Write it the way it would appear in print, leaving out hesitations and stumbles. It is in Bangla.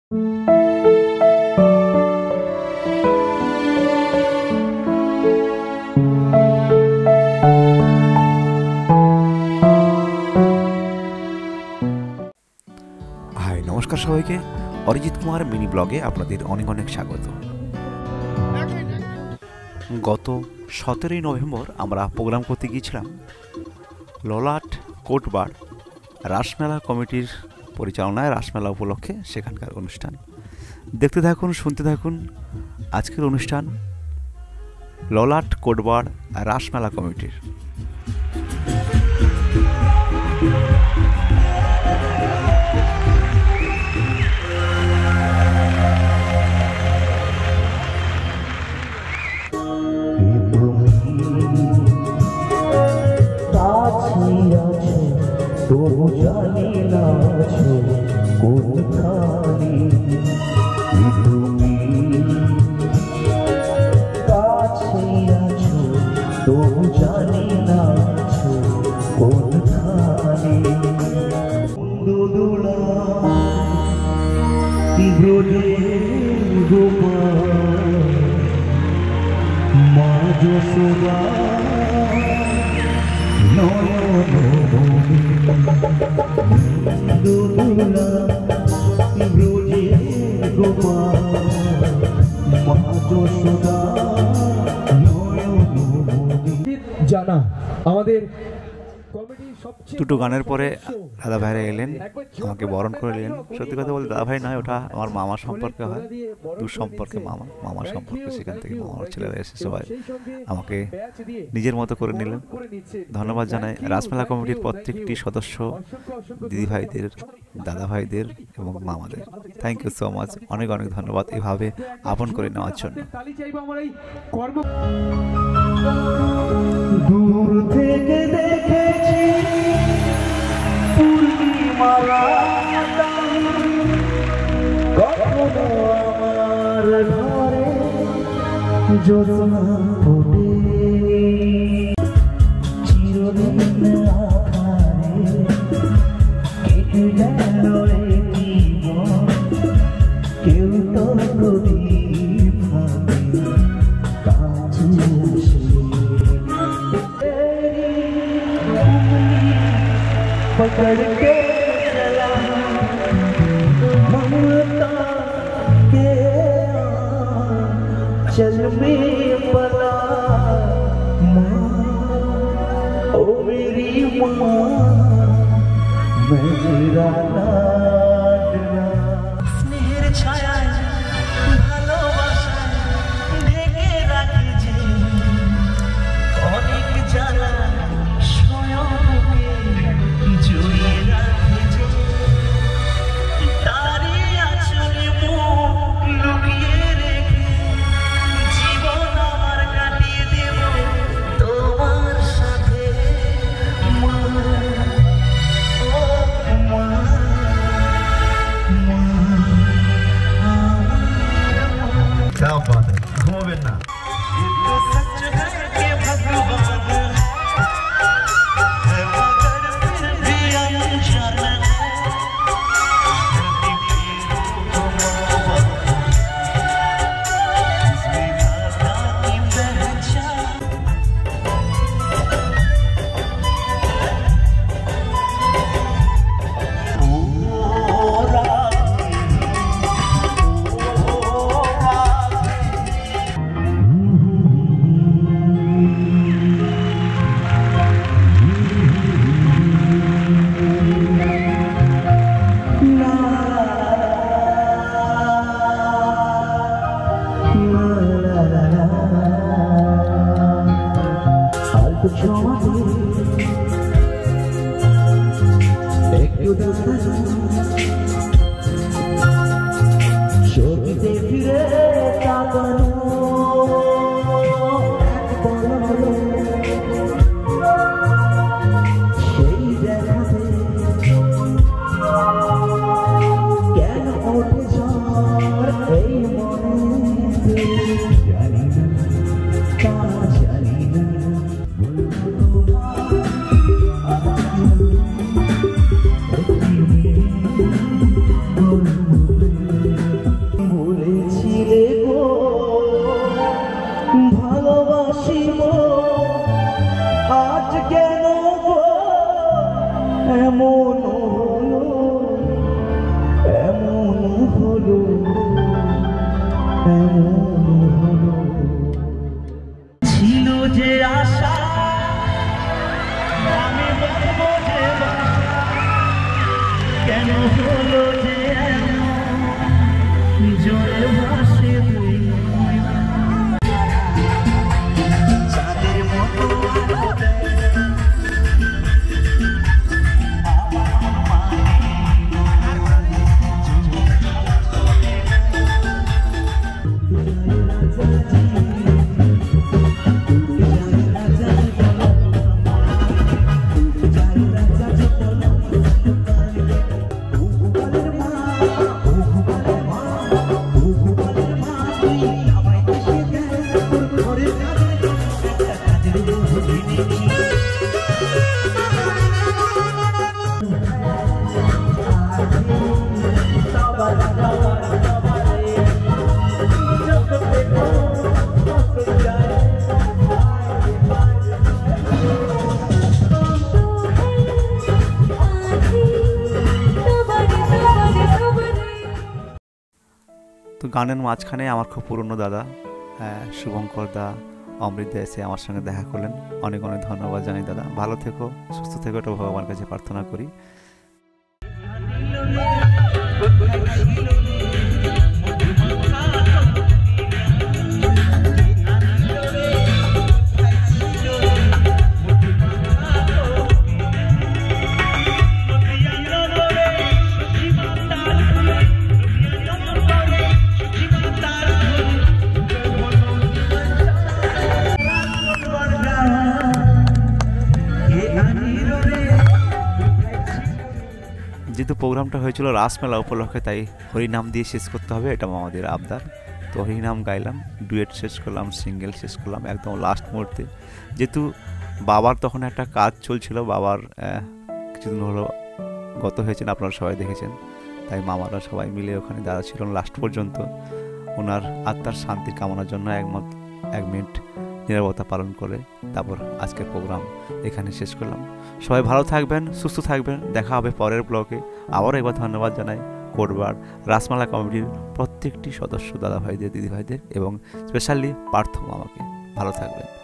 হাই, নমস্কার সবাইকে। অরিজিৎ কুমার মিনি ব্লগে আপনাদের অনেক অনেক স্বাগত। গত 17ই নভেম্বর আমরা প্রোগ্রাম করতে গিয়েছিলাম ললাট কোটবার রাসমেলা কমিটির পরিচালনায় রাসমেলা উপলক্ষে সেখানকার অনুষ্ঠান। দেখতে থাকুন, শুনতে থাকুন আজকের অনুষ্ঠান ললাট কোটবার রাসমেলা কমিটির। তবু জানি না আছো কোনখানে, তুমি কাছে আছো তবু জানি না আছো কোনখানে। দুদুলা ব্রজে গোপাল মা যশোদা নয়ন দুদুলা ব্রজে গোপাল মা যশোদা নয়ন জানা। আমাদের দুটো গানের পরে দাদা ভাইরা এলেন, আমাকে বরণ করে নিলেন। সত্যি কথা বলতে দাদা ভাই নয়, ওটা আমার মামা সম্পর্কে হয়, দূর সম্পর্কে মামা সম্পর্কে। সেখান থেকে মামার ছেলেরা এসে সবাই আমাকে নিজের মতো করে নিলেন। ধন্যবাদ জানাই রাসমেলা কমিটির প্রত্যেকটি সদস্য, দিদিভাইদের, দাদা ভাইদের এবং মামাদের। থ্যাংক ইউ সো মাচ, অনেক অনেক ধন্যবাদ এভাবে আপন করে নেওয়ার জন্য। দূর থেকে দেখেছি পূর্ণিমারা, কখনো আমার ঘরে জ্যোৎস্না ফোটে, চিরদিন আধারে কেটে গেল রে জীবন, কেউ তো প্রদীপ ভাবে কাছে আসে। पकड़ के चला ममता के चल में पला माँ, ओ मेरी माँ, मेरा लाडला। स्नेहर छाया ভালোবাসা ঢেকে রাখে যে অনেক জ্বালা জড়িয়ে রাখে যে, তারই আঁচলে মুখ লুকিয়ে রেখে জীবন আমার কাটিয়ে দেব তোমার সাথে। মা, ও মা, মা জলে ভাসে দুই চাঁদের মতো তো গানের মাঝখানে আমার খুব পুরনো দাদা শুভঙ্কর দা, অমৃত দা এসে আমার সঙ্গে দেখা করলেন। অনেক অনেক ধন্যবাদ জানাই দাদা। ভালো থেকো, সুস্থ থেকো, এটা ভগবানের কাছে প্রার্থনা করি। যেহেতু প্রোগ্রামটা হয়েছিল রাসমেলা উপলক্ষে, তাই হরিনাম দিয়ে শেষ করতে হবে, এটা আমাদের আবদার। তো হরিনাম গাইলাম, ডুয়েট শেষ করলাম, সিঙ্গেল শেষ করলাম একদম লাস্ট মুহূর্তে। যেহেতু বাবার তখন একটা কাজ চলছিল, বাবার কিছুদিন হলো গত হয়েছেন, আপনারা সবাই দেখেছেন, তাই মামারা সবাই মিলে ওখানে দাঁড়া ছিলেন লাস্ট পর্যন্ত। ওনার আত্মার শান্তির কামনার জন্য এক মিনিট নীরবতা পালন করে তারপর আজকের প্রোগ্রাম এখানে শেষ করলাম। সবাই ভালো থাকবেন, সুস্থ থাকবেন, দেখা হবে পরের ব্লগে। আবারও একবার ধন্যবাদ জানাই কোটবার রাসমেলা কমিটির প্রত্যেকটি সদস্য, দাদা ভাইদের, দিদি ভাইদের এবং স্পেশালি পার্থ মামাকে। ভালো থাকবেন।